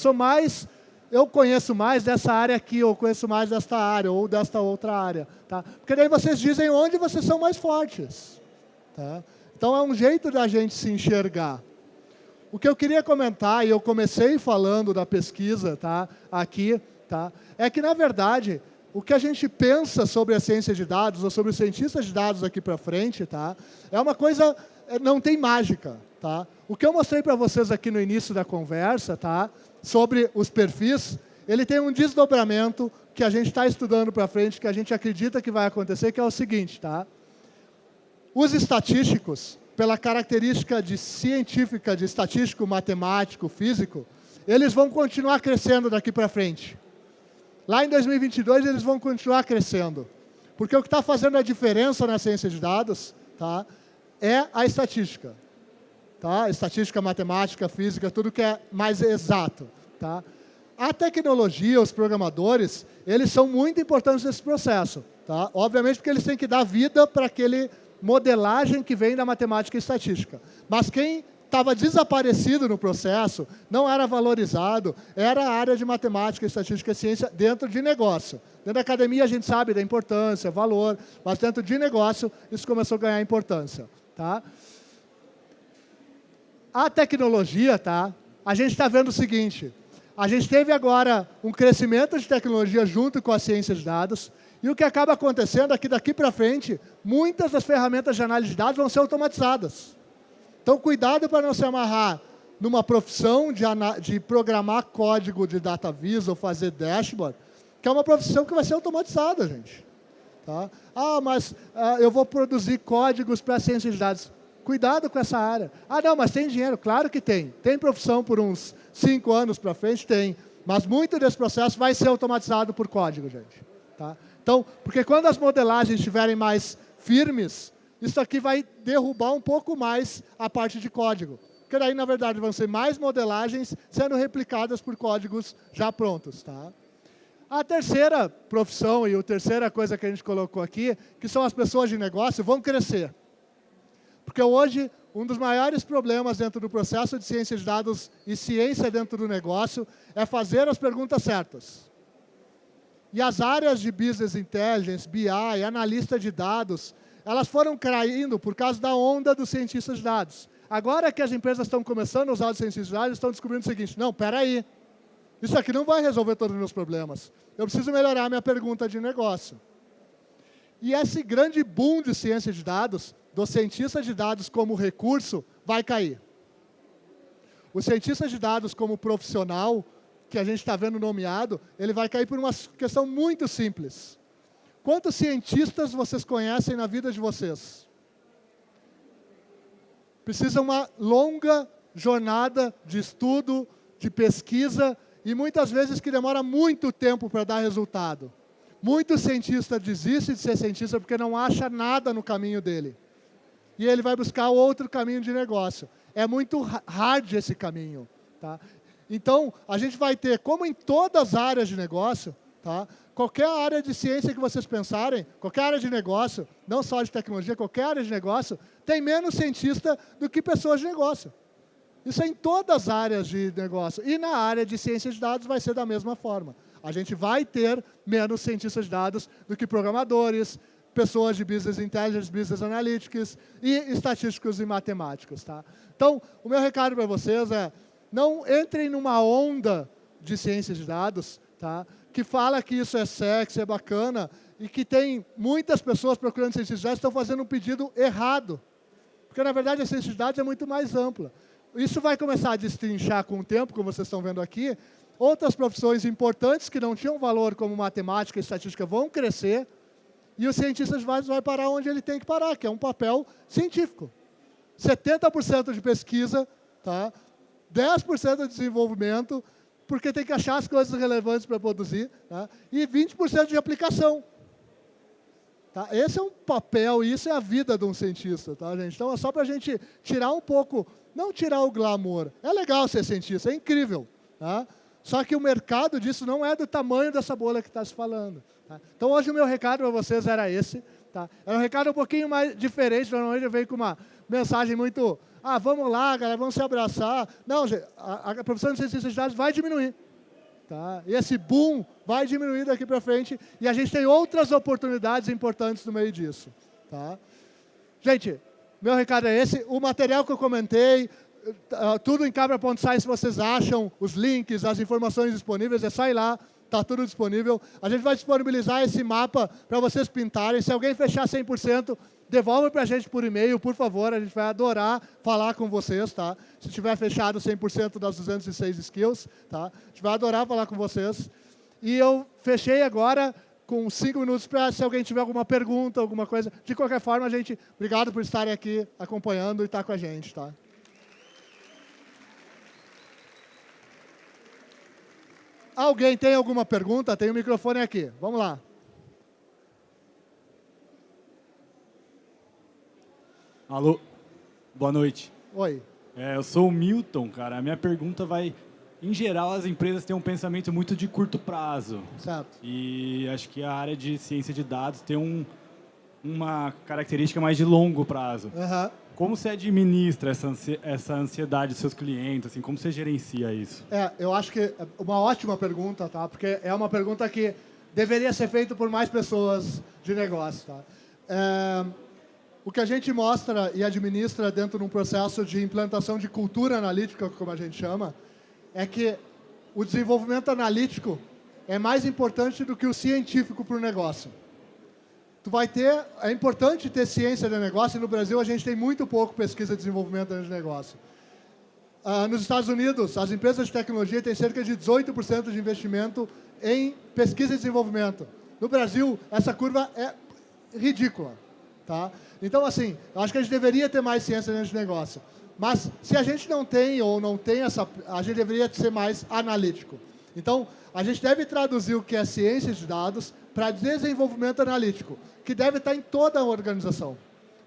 eu conheço mais dessa área aqui, ou conheço mais desta área, ou desta outra área, tá? Porque daí vocês dizem onde vocês são mais fortes, tá? Então, é um jeito da gente se enxergar. O que eu queria comentar, e eu comecei falando da pesquisa, tá, aqui, tá, é que, na verdade, o que a gente pensa sobre a ciência de dados, ou sobre os cientistas de dados aqui para frente, tá, é uma coisa, não tem mágica. Tá? O que eu mostrei para vocês aqui no início da conversa, tá, sobre os perfis, ele tem um desdobramento que a gente está estudando para frente, que a gente acredita que vai acontecer, que é o seguinte, tá? Os estatísticos, pela característica científica de estatístico, matemático, físico, eles vão continuar crescendo daqui para frente. Lá em 2022, eles vão continuar crescendo. Porque o que está fazendo a diferença na ciência de dados, tá, é a estatística. Tá? Estatística, matemática, física, tudo que é mais exato. Tá? A tecnologia, os programadores, eles são muito importantes nesse processo. Tá? Obviamente porque eles têm que dar vida para aquele modelagem que vem da matemática e estatística. Mas quem estava desaparecido no processo, não era valorizado, era a área de matemática, estatística e ciência dentro de negócio. Dentro da academia a gente sabe da importância, valor, mas dentro de negócio isso começou a ganhar importância. Tá? A tecnologia, tá? A gente está vendo o seguinte, a gente teve agora um crescimento de tecnologia junto com a ciência de dados, e o que acaba acontecendo é que daqui para frente, muitas das ferramentas de análise de dados vão ser automatizadas. Então, cuidado para não se amarrar numa profissão de programar código de data visa ou fazer dashboard, que é uma profissão que vai ser automatizada, gente. Tá? Mas eu vou produzir códigos para a ciência de dados. Cuidado com essa área. Não, mas tem dinheiro? Claro que tem. Tem profissão por uns 5 anos para frente? Tem. Mas muito desse processo vai ser automatizado por código, gente. Tá? Então, porque quando as modelagens estiverem mais firmes, isso aqui vai derrubar um pouco mais a parte de código. Porque daí, na verdade, vão ser mais modelagens sendo replicadas por códigos já prontos. Tá? A terceira profissão e a terceira coisa que a gente colocou aqui, que são as pessoas de negócio, vão crescer. Porque hoje, um dos maiores problemas dentro do processo de ciência de dados e ciência dentro do negócio é fazer as perguntas certas. E as áreas de Business Intelligence, BI, analista de dados, elas foram caindo por causa da onda dos cientistas de dados. Agora que as empresas estão começando a usar os cientistas de dados, estão descobrindo o seguinte, não, espera aí, isso aqui não vai resolver todos os meus problemas. Eu preciso melhorar a minha pergunta de negócio. E esse grande boom de ciência de dados, dos cientistas de dados como recurso, vai cair. O cientista de dados como profissional, que a gente está vendo nomeado, ele vai cair por uma questão muito simples. Quantos cientistas vocês conhecem na vida de vocês? Precisa uma longa jornada de estudo, de pesquisa, e muitas vezes que demora muito tempo para dar resultado. Muito cientista desiste de ser cientista porque não acha nada no caminho dele. E ele vai buscar outro caminho de negócio. É muito hard esse caminho. Tá? Então, a gente vai ter, como em todas as áreas de negócio, tá? Qualquer área de ciência que vocês pensarem, qualquer área de negócio, não só de tecnologia, qualquer área de negócio, tem menos cientista do que pessoas de negócio. Isso é em todas as áreas de negócio. E na área de ciência de dados vai ser da mesma forma. A gente vai ter menos cientistas de dados do que programadores, pessoas de Business Intelligence, Business Analytics e estatísticos e matemáticos. Tá? Então, o meu recado para vocês é, não entrem numa onda de ciência de dados, tá? Que fala que isso é sexy, é bacana, e que tem muitas pessoas procurando ciência de dados que estão fazendo um pedido errado. Porque, na verdade, a ciência de dados é muito mais ampla. Isso vai começar a destrinchar com o tempo, como vocês estão vendo aqui, outras profissões importantes que não tinham valor, como matemática e estatística, vão crescer, e o cientista de dados vai parar onde ele tem que parar, que é um papel científico. 70% de pesquisa, tá? 10% de desenvolvimento, porque tem que achar as coisas relevantes para produzir, tá? E 20% de aplicação. Tá? Esse é um papel, e isso é a vida de um cientista, tá, gente? Então, é só para a gente tirar um pouco, não tirar o glamour. É legal ser cientista, é incrível. Tá? Só que o mercado disso não é do tamanho dessa bolha que está se falando. Tá? Então, hoje o meu recado para vocês era esse. Tá? Era um recado um pouquinho mais diferente, normalmente eu venho com uma mensagem muito, vamos lá, galera, vamos se abraçar. Não, gente, a profissão de cientista de dados vai diminuir. Tá? E esse boom vai diminuir daqui para frente, e a gente tem outras oportunidades importantes no meio disso. Tá? Gente, meu recado é esse. O material que eu comentei, tudo em cabra.sci, se vocês acham, os links, as informações disponíveis, é só ir lá, está tudo disponível. A gente vai disponibilizar esse mapa para vocês pintarem. Se alguém fechar 100%, devolve para a gente por e-mail, por favor, a gente vai adorar falar com vocês, tá? Se tiver fechado 100% das 206 skills, tá? A gente vai adorar falar com vocês. E eu fechei agora com 5 minutos para, se alguém tiver alguma pergunta, alguma coisa. De qualquer forma, obrigado por estarem aqui acompanhando e estar com a gente, tá? Alguém tem alguma pergunta? Tem o microfone aqui. Vamos lá.
Alô, boa noite.
Oi.
Eu sou o Milton, cara. A minha pergunta vai... Em geral, as empresas têm um pensamento muito de curto prazo.
Certo.
E acho que a área de ciência de dados tem uma característica mais de longo prazo.
Uhum.
Como você administra essa ansiedade dos seus clientes? Assim, como você gerencia isso?
Eu acho que é uma ótima pergunta, tá? Porque é uma pergunta que deveria ser feita por mais pessoas de negócio, tá? O que a gente mostra e administra dentro de um processo de implantação de cultura analítica, como a gente chama, é que o desenvolvimento analítico é mais importante do que o científico para o negócio. É importante ter ciência de negócio, e no Brasil a gente tem muito pouco pesquisa e desenvolvimento de negócio. Nos Estados Unidos, as empresas de tecnologia têm cerca de 18% de investimento em pesquisa e desenvolvimento. No Brasil, essa curva é ridícula. Tá? Então, assim, eu acho que a gente deveria ter mais ciência dentro de negócio. Mas, se a gente não tem ou não tem a gente deveria ser mais analítico. Então, a gente deve traduzir o que é ciência de dados para desenvolvimento analítico, que deve estar em toda a organização.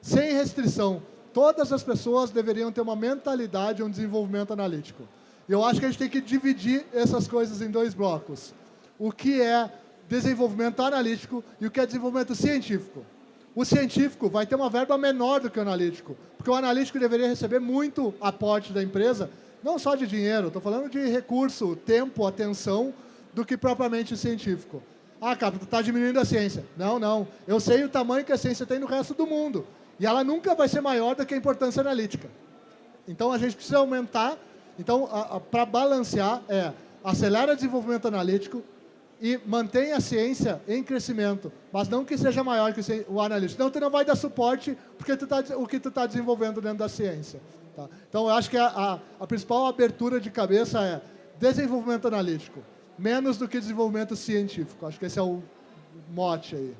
Sem restrição, todas as pessoas deveriam ter uma mentalidade, um desenvolvimento analítico. E eu acho que a gente tem que dividir essas coisas em 2 blocos. O que é desenvolvimento analítico e o que é desenvolvimento científico. O científico vai ter uma verba menor do que o analítico, porque o analítico deveria receber muito aporte da empresa, não só de dinheiro, estou falando de recurso, tempo, atenção, do que propriamente científico. Cara, tu está diminuindo a ciência. Não. Eu sei o tamanho que a ciência tem no resto do mundo. E ela nunca vai ser maior do que a importância analítica. Então, a gente precisa aumentar. Então, para balancear, acelera o desenvolvimento analítico e mantém a ciência em crescimento, mas não que seja maior que o analítico. Então, tu não vai dar suporte porque o que tu está desenvolvendo dentro da ciência. Tá? Então, eu acho que a principal abertura de cabeça é desenvolvimento analítico, menos do que desenvolvimento científico. Acho que esse é o mote aí.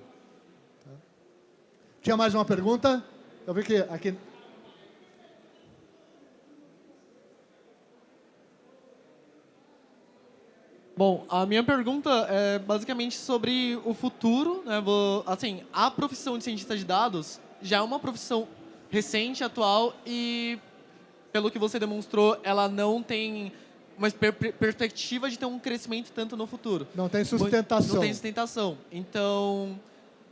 Tá? Tinha mais uma pergunta? Eu vi que aqui...
Bom, a minha pergunta é basicamente sobre o futuro, né? Assim, a profissão de cientista de dados já é uma profissão recente, atual, e, pelo que você demonstrou, ela não tem uma perspectiva de ter um crescimento tanto no futuro.
Não tem sustentação.
Não tem sustentação. Então,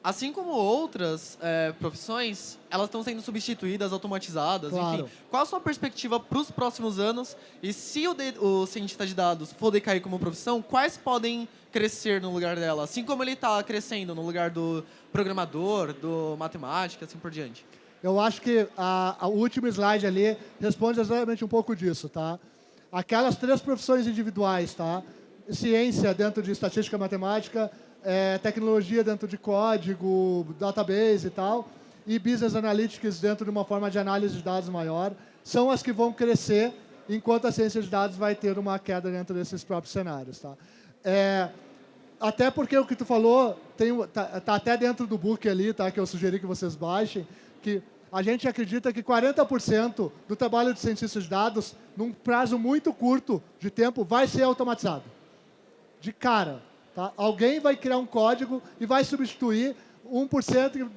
assim como outras profissões, elas estão sendo substituídas, automatizadas,
claro.
Enfim. Qual a sua perspectiva para os próximos anos? E se o cientista de dados for decair como profissão, quais podem crescer no lugar dela? Assim como ele está crescendo no lugar do programador, do matemática, assim por diante.
Eu acho que o último slide ali responde exatamente um pouco disso, tá? Aquelas 3 profissões individuais, tá? Ciência dentro de estatística e matemática, tecnologia dentro de código, database e tal, e business analytics dentro de uma forma de análise de dados maior, são as que vão crescer enquanto a ciência de dados vai ter uma queda dentro desses próprios cenários. Tá? Até porque o que tu falou tá até dentro do book ali, tá? Que eu sugeri que vocês baixem, que a gente acredita que 40% do trabalho de cientista de dados, num prazo muito curto de tempo, vai ser automatizado. De cara. Tá? Alguém vai criar um código e vai substituir 1%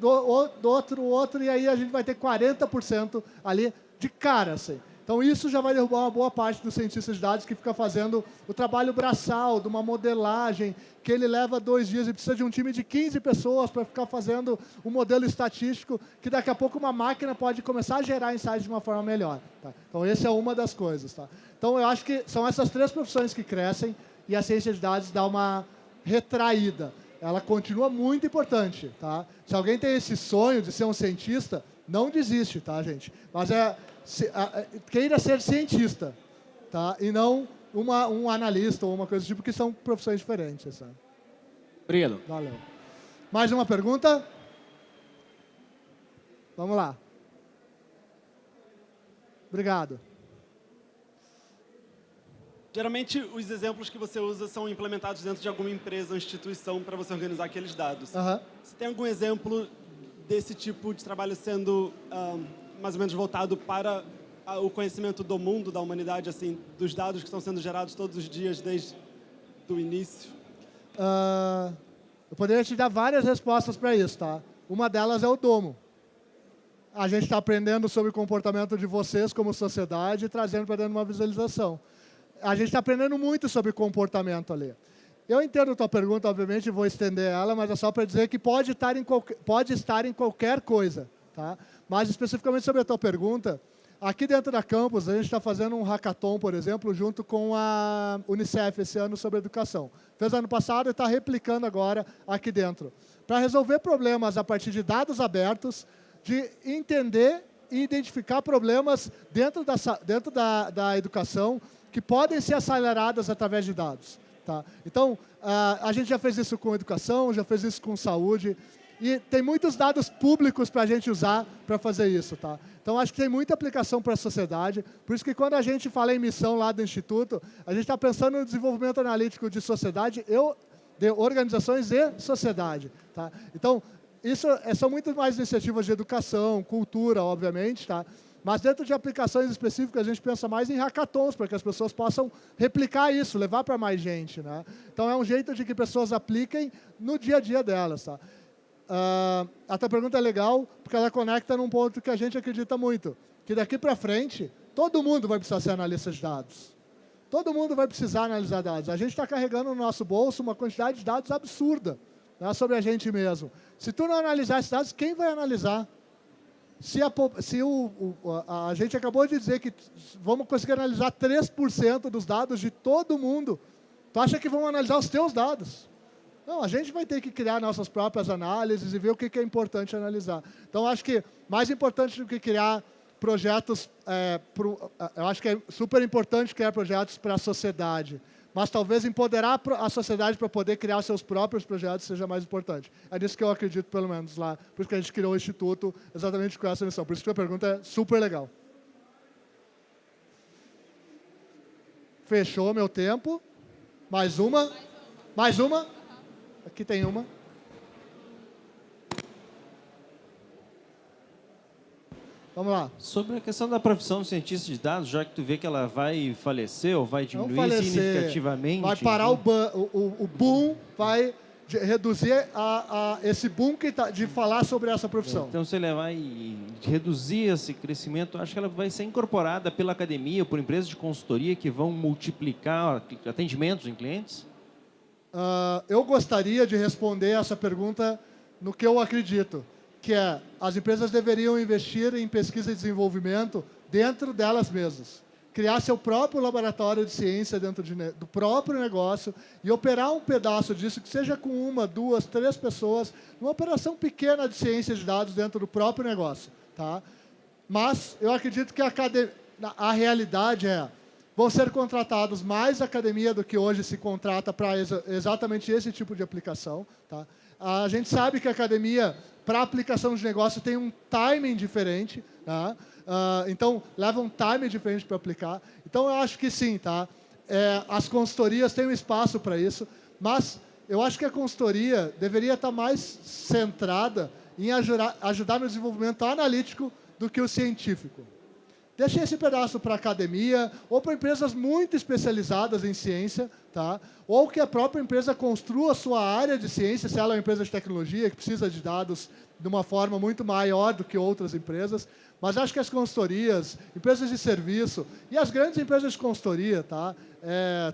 do outro, e aí a gente vai ter 40% ali de cara. Assim. Então, isso já vai derrubar uma boa parte dos cientistas de dados que fica fazendo o trabalho braçal, de uma modelagem, que ele leva 2 dias e precisa de um time de 15 pessoas para ficar fazendo um modelo estatístico, que daqui a pouco uma máquina pode começar a gerar insights de uma forma melhor. Tá? Então, essa é uma das coisas. Tá? Então, eu acho que são essas 3 profissões que crescem e a ciência de dados dá uma retraída. Ela continua muito importante. Tá? Se alguém tem esse sonho de ser um cientista, não desiste, tá, gente? Mas queira ser cientista, tá? E não um analista ou uma coisa do tipo, que são profissões diferentes. Sabe?
Obrigado.
Valeu. Mais uma pergunta? Vamos lá. Obrigado.
Geralmente, os exemplos que você usa são implementados dentro de alguma empresa ou instituição para você organizar aqueles dados. Você tem algum exemplo desse tipo de trabalho sendo mais ou menos voltado para o conhecimento do mundo, da humanidade, assim, dos dados que estão sendo gerados todos os dias desde o início?
Eu poderia te dar várias respostas para isso, tá? Uma delas é o Domo. A gente está aprendendo sobre o comportamento de vocês como sociedade e trazendo para dentro de uma visualização. A gente está aprendendo muito sobre comportamento ali. Eu entendo a tua pergunta, obviamente, vou estender ela, mas é só para dizer que pode estar em qualquer coisa. Tá? Mas, especificamente sobre a tua pergunta, aqui dentro da campus, a gente está fazendo um hackathon, por exemplo, junto com a Unicef, esse ano, sobre educação. Fez ano passado e está replicando agora aqui dentro. Para resolver problemas a partir de dados abertos, de entender e identificar problemas dentro da educação que podem ser aceleradas através de dados. Tá? Então, a gente já fez isso com educação, já fez isso com saúde, e tem muitos dados públicos para a gente usar para fazer isso. Tá? Então, acho que tem muita aplicação para a sociedade, por isso que quando a gente fala em missão lá do Instituto, a gente está pensando no desenvolvimento analítico de sociedade, de organizações e sociedade. Tá? Então, isso são muito mais iniciativas de educação, cultura, obviamente, tá? Mas dentro de aplicações específicas, a gente pensa mais em hackathons, para que as pessoas possam replicar isso, levar para mais gente. Né? Então, é um jeito de que pessoas apliquem no dia a dia delas. Tá? A tua pergunta é legal, porque ela conecta num ponto que a gente acredita muito, que daqui para frente, todo mundo vai precisar ser analista de dados. Todo mundo vai precisar analisar dados. A gente está carregando no nosso bolso uma quantidade de dados absurda, né, sobre a gente mesmo. Se tu não analisar esses dados, quem vai analisar? A gente acabou de dizer que vamos conseguir analisar 3% dos dados de todo mundo. Tu acha que vão analisar os teus dados? Não, a gente vai ter que criar nossas próprias análises e ver o que é importante analisar. Então, acho que mais importante do que criar projetos, eu acho que é super importante criar projetos para a sociedade. Mas talvez empoderar a sociedade para poder criar seus próprios projetos seja mais importante. É nisso que eu acredito, pelo menos, lá. Por isso que a gente criou o Instituto exatamente com essa missão. Por isso que a pergunta é super legal. Fechou meu tempo. Mais uma. Mais uma. Aqui tem uma. Vamos lá.
Sobre a questão da profissão de cientista de dados, já que tu vê que ela vai falecer ou vai diminuir significativamente...
Vai parar o boom, vai reduzir esse boom de falar sobre essa profissão.
Então, se ele vai reduzir esse crescimento, acho que ela vai ser incorporada pela academia, por empresas de consultoria que vão multiplicar atendimentos em clientes?
Eu gostaria de responder essa pergunta no que eu acredito, que é, as empresas deveriam investir em pesquisa e desenvolvimento dentro delas mesmas. Criar seu próprio laboratório de ciência dentro do próprio negócio e operar um pedaço disso, que seja com 1, 2, 3 pessoas, uma operação pequena de ciência de dados dentro do próprio negócio. Tá? Mas eu acredito que a realidade vão ser contratados mais academia do que hoje se contrata para exatamente esse tipo de aplicação. Tá? A gente sabe que a academia, para aplicação de negócio, tem um timing diferente, tá? Então, leva um timing diferente para aplicar. Então, eu acho que sim, tá? As consultorias têm um espaço para isso, mas eu acho que a consultoria deveria estar mais centrada em ajudar no desenvolvimento analítico do que o científico. Deixem esse pedaço para a academia ou para empresas muito especializadas em ciência, tá? Ou que a própria empresa construa a sua área de ciência, se ela é uma empresa de tecnologia que precisa de dados de uma forma muito maior do que outras empresas. Mas acho que as consultorias, empresas de serviço e as grandes empresas de consultoria, tá?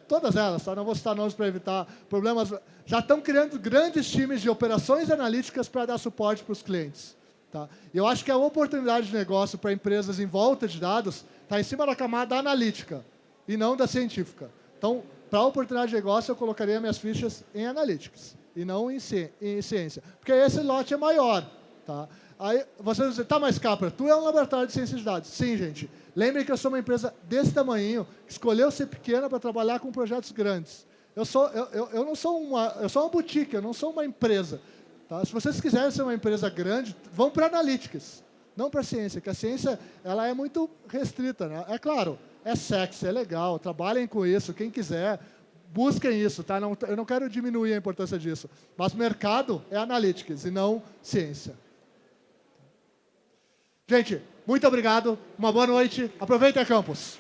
Todas elas, tá? Não vou citar nomes para evitar problemas, já estão criando grandes times de operações analíticas para dar suporte para os clientes. Tá? Eu acho que a oportunidade de negócio para empresas em volta de dados está em cima da camada analítica e não da científica. Então, para a oportunidade de negócio, eu colocaria minhas fichas em analytics e não em ciência. Porque esse lote é maior. Tá? Aí você vai dizer, tá, mas Capra, tu é um laboratório de ciência de dados. Sim, gente. Lembrem que eu sou uma empresa desse tamanho, que escolheu ser pequena para trabalhar com projetos grandes. Eu sou uma boutique, eu não sou uma empresa. Tá? Se vocês quiserem ser uma empresa grande, vão para analytics, não para a ciência, que a ciência ela é muito restrita. Né? É claro, é sexy, é legal, trabalhem com isso, quem quiser, busquem isso. Tá? Eu não quero diminuir a importância disso, mas mercado é analytics e não ciência. Gente, muito obrigado, uma boa noite, aproveitem a campus.